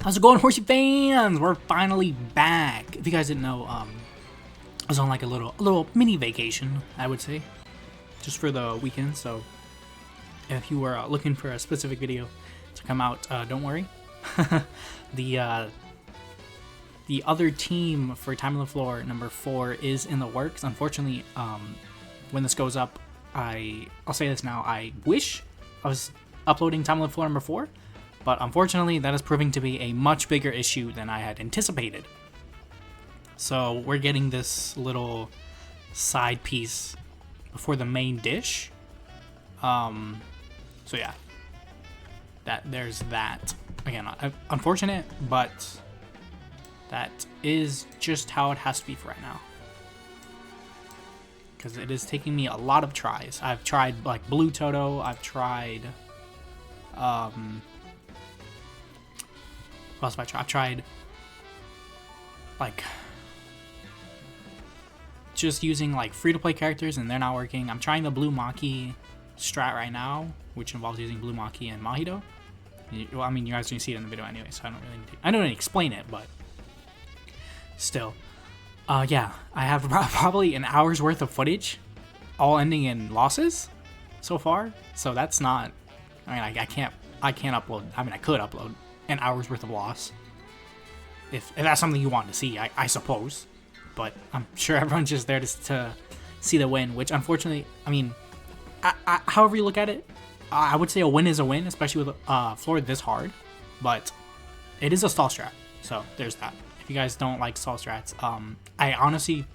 How's it going, Horsey fans? We're finally back. If you guys didn't know, I was on like a little mini vacation, I would say, just for the weekend. So if you were looking for a specific video to come out, don't worry. The other team for Time on the Floor number 4 is in the works. Unfortunately, when this goes up, I'll say this now. I wish I was uploading Time on the Floor number 4. But unfortunately, that is proving to be a much bigger issue than I had anticipated. So we're getting this little side piece before the main dish. So yeah, there's that. Again, unfortunate, but that is just how it has to be for right now. Because it is taking me a lot of tries. I've tried like Blue Toto. I've tried. What else have I tried? I've tried like just using like free-to-play characters and they're not working. I'm trying the Blue Maki strat right now, which involves using Blue Maki and Mahito. Well, I mean, you guys didn't see it in the video anyway, so I don't really need to, I don't need to explain it, but still. Yeah, I have probably an hour's worth of footage, all ending in losses so far. So that's not. I mean, I can't upload. I mean, I could upload an hour's worth of loss if that's something you want to see, I suppose, but I'm sure everyone's just there to see the win, which unfortunately, I mean, however you look at it, I would say a win is a win, especially with a floor this hard, but it is a stall strat, so there's that. If you guys don't like stall strats, I honestly,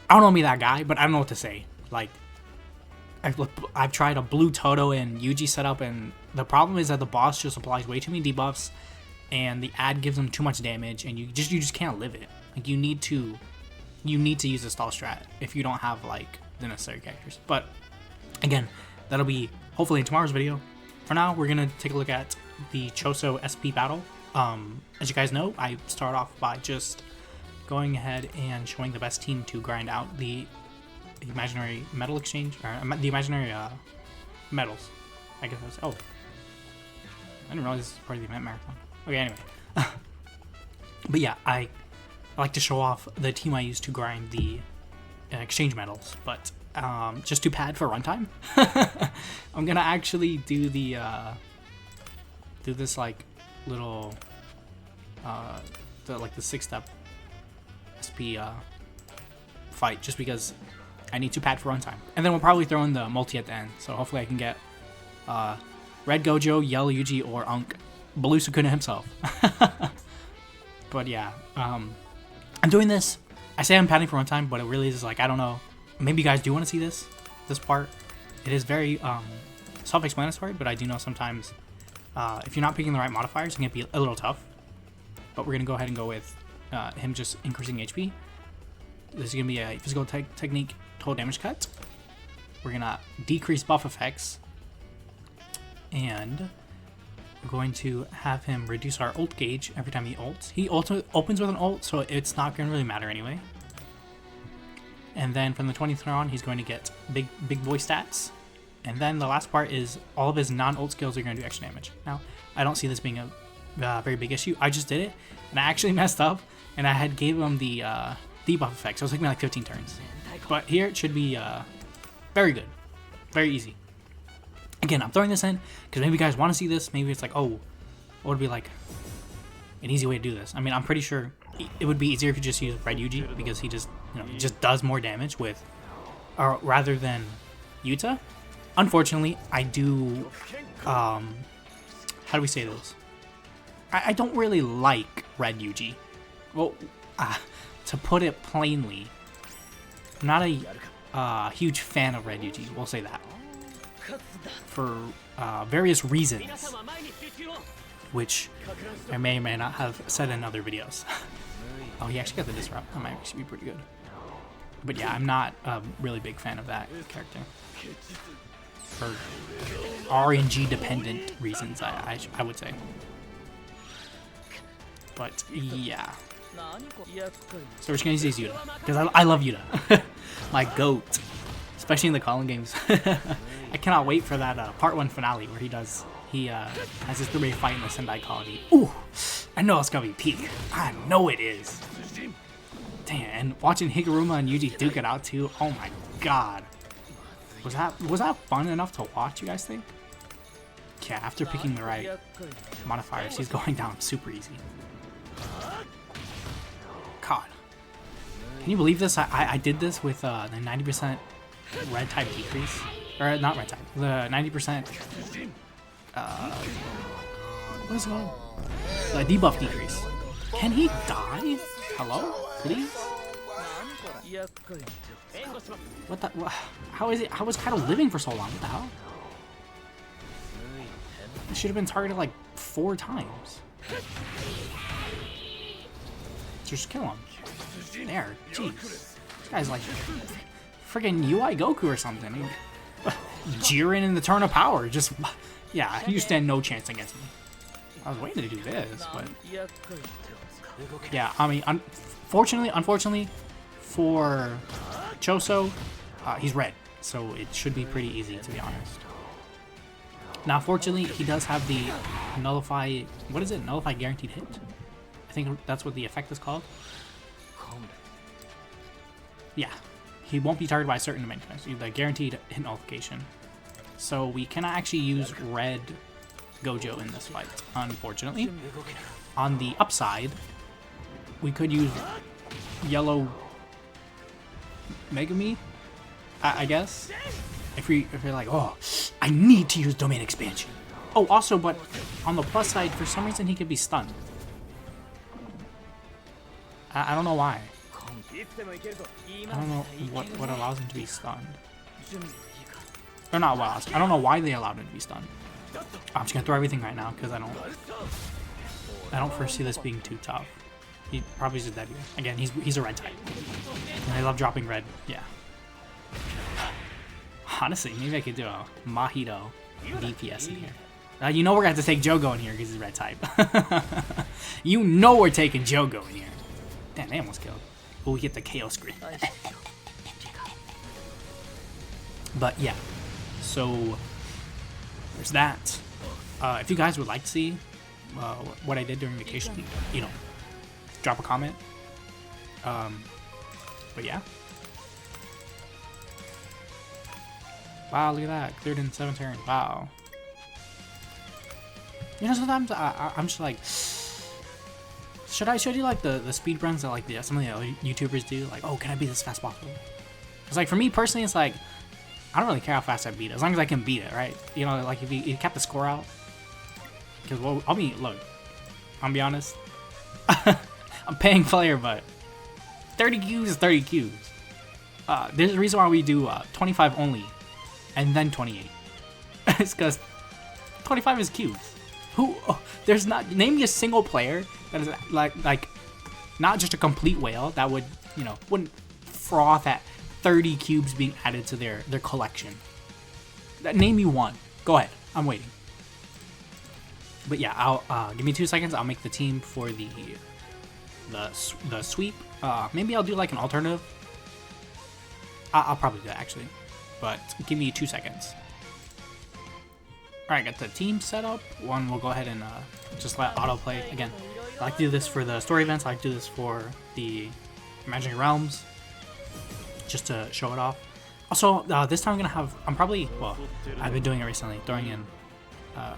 I don't want to be that guy, but I don't know what to say. Like, I've tried a Blue Toto and Yuji setup, and the problem is that the boss just applies way too many debuffs, and the ad gives them too much damage, and you just can't live it. Like, you need to use a stall strat if you don't have like the necessary characters. But again, that'll be hopefully in tomorrow's video. For now, we're gonna take a look at the Choso SP battle. As you guys know, I start off by just going ahead and showing the best team to grind out the imaginary medal exchange, or the imaginary medals. I guess that's. Oh, I didn't realize this is part of the event marathon. Okay, anyway. But yeah, I like to show off the team I use to grind the exchange medals, but just to pad for runtime, I'm gonna actually do the do this like little the 6-step SP fight, just because I need to pad for runtime. And then we'll probably throw in the multi at the end. So hopefully I can get Red Gojo, Yellow Yuji, or Unk, Blue Sukuna himself. But yeah, I'm doing this. I say I'm padding for runtime, but it really is like, I don't know. Maybe you guys do want to see this part. It is very self-explanatory, but I do know sometimes if you're not picking the right modifiers, it can be a little tough. But we're going to go ahead and go with him just increasing HP. This is going to be a physical technique total damage cut. We're going to decrease buff effects. And we're going to have him reduce our ult gauge every time he ults. He opens with an ult, so it's not going to really matter anyway. And then from the 20th round, he's going to get big boy stats. And then the last part is all of his non-ult skills are going to do extra damage. Now, I don't see this being a very big issue. I just did it, and I actually messed up, and I had gave him the debuff effect, so it took me like 15 turns. But here it should be very good, very easy. Again, I'm throwing this in because maybe you guys want to see this. Maybe it's like, oh, what would be like an easy way to do this? I mean, I'm pretty sure it would be easier if you just use Red Yuji, because he just, he just does more damage with, or rather than Yuta. Unfortunately, I do, how do we say this? I don't really like Red Yuji. Well, to put it plainly, I'm not a huge fan of Red Yuji, we'll say that. For various reasons, which I may or may not have said in other videos. Oh, he actually got the disrupt. That might actually be pretty good. But yeah, I'm not a really big fan of that character. For RNG dependent reasons, I would say. But yeah. So we're just gonna use Yuta, because I love Yuta. My goat. Especially in the calling games. I cannot wait for that part 1 finale where he he has his 3-way fight in the Sendai colony. Ooh, I know it's gonna be peak. I know it is. Damn, and watching Higuruma and Yuji duke it out too. Oh my god. Was that fun enough to watch, you guys think? Yeah, after picking the right modifiers, he's going down super easy. God. Can you believe this? I did this with the 90% red type decrease. Or not red type. The 90% what is it called? The debuff decrease. Can he die? Hello? Please? What the? How is it? How was Kaido living for so long? What the hell? He should have been targeted like 4 times. Just kill him. There. Jeez. This guy's like friggin' UI Goku or something. Jiren in the turn of power. Just, yeah, you stand no chance against me. I was waiting to do this, but yeah, I mean, unfortunately for Choso, he's red, so it should be pretty easy, to be honest. Now, fortunately, he does have the nullify. What is it? Nullify guaranteed hit. I think that's what the effect is called. Yeah, he won't be targeted by certain dimensions. The guaranteed hit nullification. So we cannot actually use red Gojo in this fight, unfortunately. On the upside, we could use yellow Megami, I guess. If you're like, oh, I need to use domain expansion. Oh, also, but on the plus side, for some reason he could be stunned. I don't know why. I don't know what allows him to be stunned. Or not what allows. I don't know why they allowed him to be stunned. I'm just gonna throw everything right now because I don't foresee this being too tough. He probably is dead here. Again, he's a red type. And I love dropping red. Yeah. Honestly, maybe I could do a Mahito DPS in here. You know we're gonna have to take Jogo in here because he's red type. You know we're taking Jogo in here. Damn, they almost killed. Oh, we hit the KO screen. But yeah, so there's that. If you guys would like to see what I did during vacation, you know, drop a comment. But yeah. Wow, look at that. Cleared in 7 turns. Wow. You know, sometimes I'm just like, should I do like the speed runs that like some of the other YouTubers do? Like, oh, can I beat this fast possible? Because like for me personally, it's like, I don't really care how fast I beat it, as long as I can beat it, right? You know, like if you kept the score out. Because, well, look, I'll be honest. I'm paying player, but 30 cubes is 30 cubes. There's a reason why we do 25 only, and then 28. It's because 25 is cubes. There's not, name me a single player that is like not just a complete whale that would, you know, wouldn't froth at 30 cubes being added to their collection. Name me one. Go ahead. I'm waiting. But yeah, I'll give me 2 seconds. I'll make the team for the sweep. Maybe I'll do like an alternative. I'll probably do that actually, but give me 2 seconds. All right, got the team set up. One, we'll go ahead and just let autoplay again. I like to do this for the story events. I like to do this for the Imaginary Realms, just to show it off. Also, this time I'm gonna have, well, I've been doing it recently, throwing in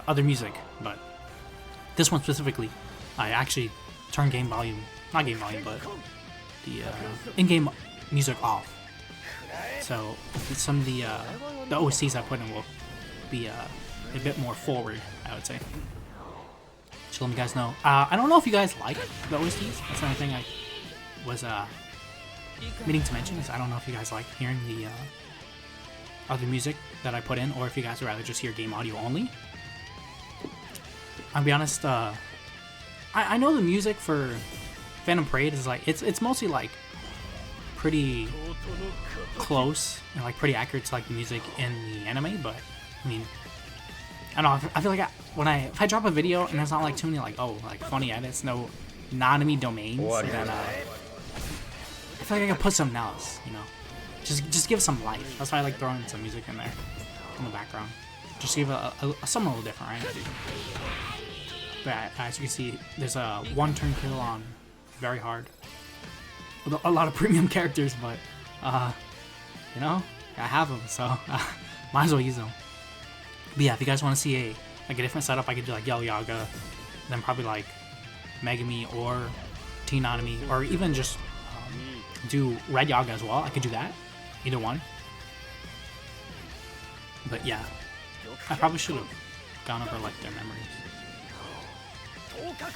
other music, but this one specifically, I actually turn game volume, not game volume, but the in-game music off. So some of the OSTs I put in will be a bit more forward, I would say. Just let you guys know. I don't know if you guys like the OSTs. That's the only thing I was meaning to mention, is I don't know if you guys like hearing the other music that I put in, or if you guys would rather just hear game audio only. I'll be honest, I know the music for Phantom Parade is like, it's mostly like pretty close and like pretty accurate to like the music in the anime, but I mean, I don't know, I feel like if I drop a video and there's not like too many like funny edits, no non-anime domains, then I feel like I can put something else, you know, just give some life. That's why I like throwing some music in there in the background. just to give something a little different, right? But as you can see, there's a 1-turn kill on very hard with a lot of premium characters, but you know, I have them, so might as well use them. But yeah, if you guys want to see a different setup, I could do like Yellow Yaga, then probably like Megami or Teen Anime, or even just do Red Yaga as well. I could do that, either one. But yeah, I probably should have gone over like their memories.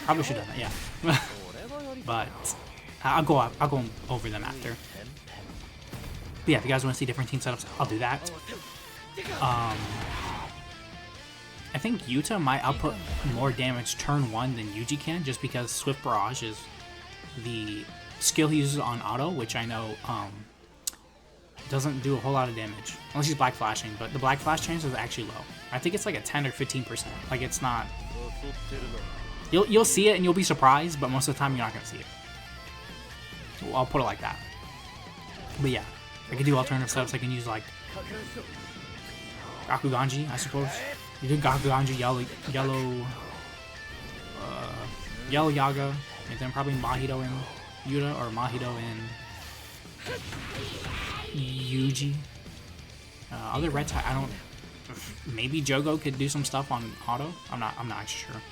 Probably should have done that, yeah. But I'll go over them after. But yeah, if you guys want to see different team setups, I'll do that. I think Yuta might output more damage turn 1 than Yuji can, just because Swift Barrage is the skill he uses on auto, which I know doesn't do a whole lot of damage unless he's Black Flashing, but the Black Flash chance is actually low. I think it's like a 10 or 15%. Like, it's not. You'll see it and you'll be surprised, but most of the time you're not gonna see it. So I'll put it like that. But yeah, I can do alternative setups. I can use like Gakuganji, I suppose. You do Gakuganji, Yellow Yaga, and then probably Mahito and Yuta, or Mahito and Yuji. Other red type, I don't. Maybe Jogo could do some stuff on auto. I'm not actually sure.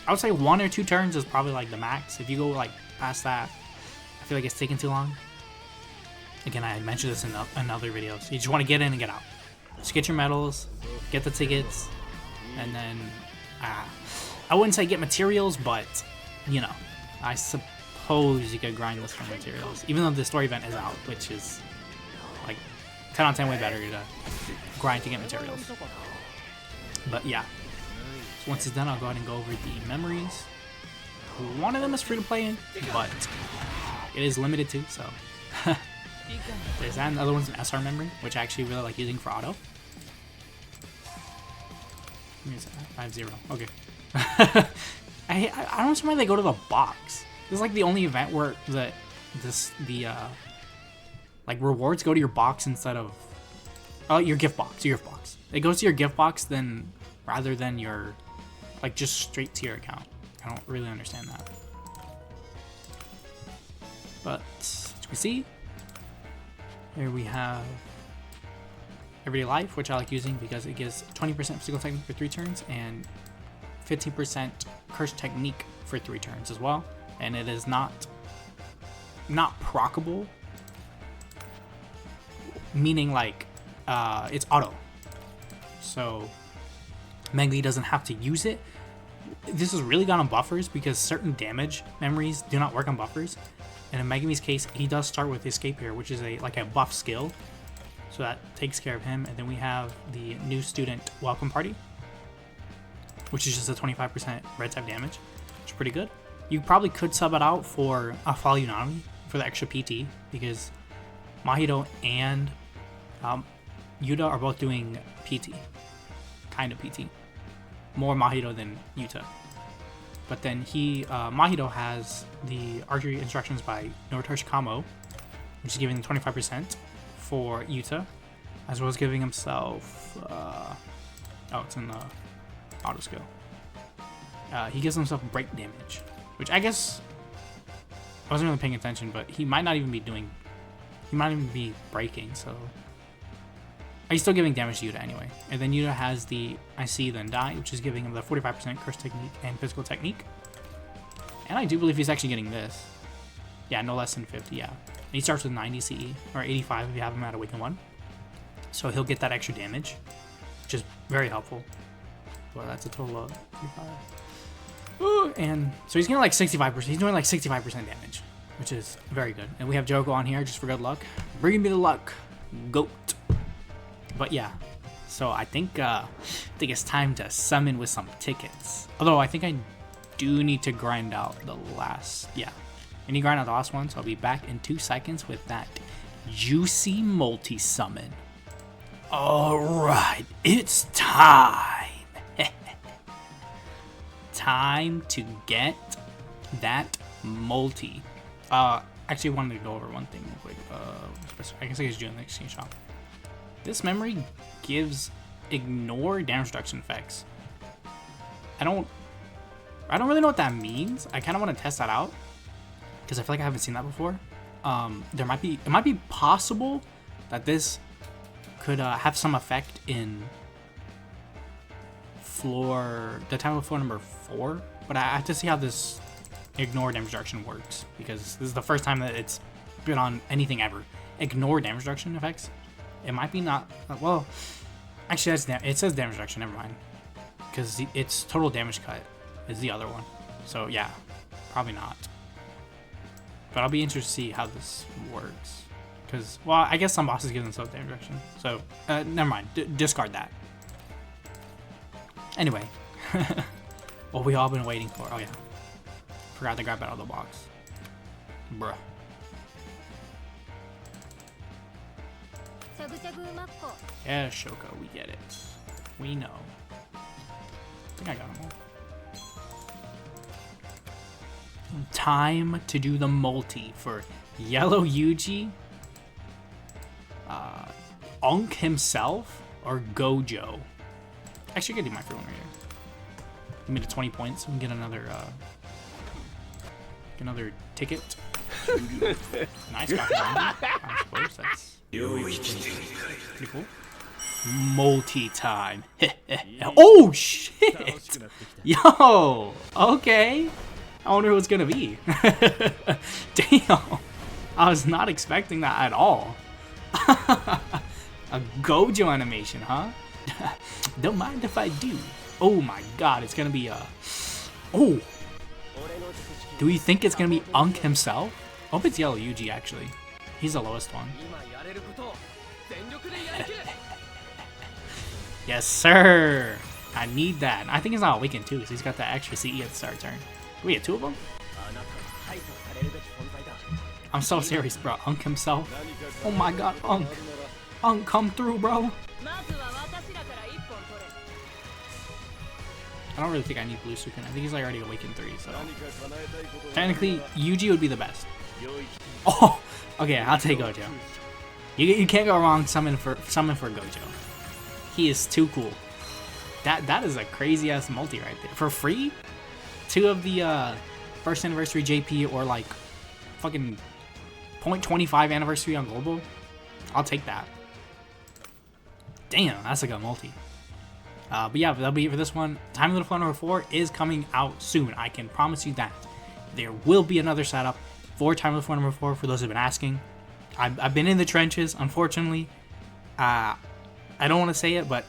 I would say 1 or 2 turns is probably like the max. If you go like past that, I feel like it's taking too long. Again, I mentioned this in other videos. You just want to get in and get out. Just get your medals, get the tickets, and then I wouldn't say get materials, but you know, I suppose you could grind this for materials, even though the story event is out, which is like 10 out of 10 way better to grind to get materials. But yeah, so once it's done, I'll go ahead and go over the memories. One of them is free to play, but it is limited too, so there's that. And the other one's an SR memory, which I actually really like using for auto. 5-0. Okay. I don't understand why they go to the box. This is like the only event where the like rewards go to your box instead of your gift box. Your gift box. It goes to your gift box then rather than your like just straight to your account. I don't really understand that. But as you can see, here we have Everyday Life, which I like using because it gives 20% physical technique for 3 turns and 15% curse technique for 3 turns as well. And it is not proccable, meaning like it's auto. So Megami doesn't have to use it. This is really good on buffers because certain damage memories do not work on buffers. And in Megami's case, he does start with Escape here, which is like a buff skill. So that takes care of him. And then we have the new student Welcome Party, which is just a 25% red type damage, which is pretty good. You probably could sub it out for Follow Unami for the extra PT, because Mahito and Yuta are both doing PT. Kind of PT. More Mahito than Yuta. But then Mahito has the archery instructions by Noritoshi Kamo, which is giving 25% for Yuta, as well as giving himself, it's in the auto skill. He gives himself break damage, which I guess I wasn't really paying attention, but he might not even be breaking, so he's still giving damage to Yuta anyway. And then Yuta has the I See Then Die, which is giving him the 45% curse technique and physical technique. And I do believe he's actually getting this. Yeah, no less than 50, yeah. And he starts with 90 CE, or 85 if you have him at Awaken 1. So he'll get that extra damage, which is very helpful. Well, that's a total of 35. Ooh, and so he's getting like 65%. He's doing like 65% damage, which is very good. And we have Joko on here just for good luck. Bringing me the luck, goat. But yeah, so I think it's time to summon with some tickets. Although I think I do need to grind out the last, I need to grind out the last one, so I'll be back in 2 seconds with that juicy multi-summon. Alright, it's time. Time to get that multi. Actually I wanted to go over one thing real quick. I guess I was doing the exchange shop. This memory gives ignore damage reduction effects. I don't really know what that means. I kind of want to test that out because I feel like I haven't seen that before. It might be possible that this could have some effect in the time of floor number 4, but I have to see how this ignore damage reduction works because this is the first time that it's been on anything ever. Ignore damage reduction effects. It might be not. Well, actually, it says damage reduction. Never mind, because it's total damage cut is the other one. So yeah, probably not. But I'll be interested to see how this works. Because, well, I guess some bosses give themselves damage reduction. So, never mind. Discard that. Anyway. What we all been waiting for. Oh, yeah. Forgot to grab it out of the box. Bruh. Yeah, Shoko, we get it. We know. I think I got them all. Time to do the multi for Yellow Yuji, Unk himself, or Gojo. Actually, I could do my free one right here. Give me the 20 points and get another ticket. Nice copy. I suppose that's pretty cool. Multi time. Oh shit! Yo, okay. I wonder who it's gonna be. Damn, I was not expecting that at all. A Gojo animation, huh? Don't mind if I do. Oh my god, it's gonna be oh. Do we think it's gonna be Unk himself? I hope it's Yellow Yuji actually. He's the lowest one. Yes, sir. I need that. I think he's not awakened too, so he's got that extra CE at the start turn. Do we get 2 of them? I'm so serious, bro. Unk himself. Oh my god, Unk. Unk, come through, bro. I don't really think I need Blue Sukin. I think he's like already awakened 3, so technically Yuji would be the best. Oh, okay, I'll take Gojo. You can't go wrong summon for Gojo. He is too cool. That is a crazy ass multi right there for free. 2 of the first anniversary JP or like fucking 0.25 anniversary on global. I'll take that. Damn, that's like a multi. But yeah, that'll be it for this one. Time of the Flow number 4 is coming out soon. I can promise you that. There will be another setup for Time of the Flow number 4 for those who've been asking. I've been in the trenches, unfortunately. I don't want to say it, but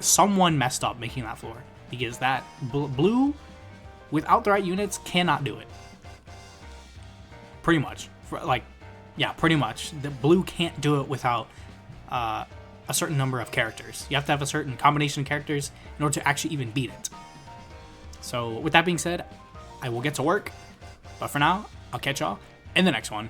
someone messed up making that floor. Because that blue, without the right units, cannot do it. Pretty much. Pretty much. The blue can't do it without a certain number of characters. You have to have a certain combination of characters in order to actually even beat it. So with that being said, I will get to work. But for now, I'll catch y'all in the next one.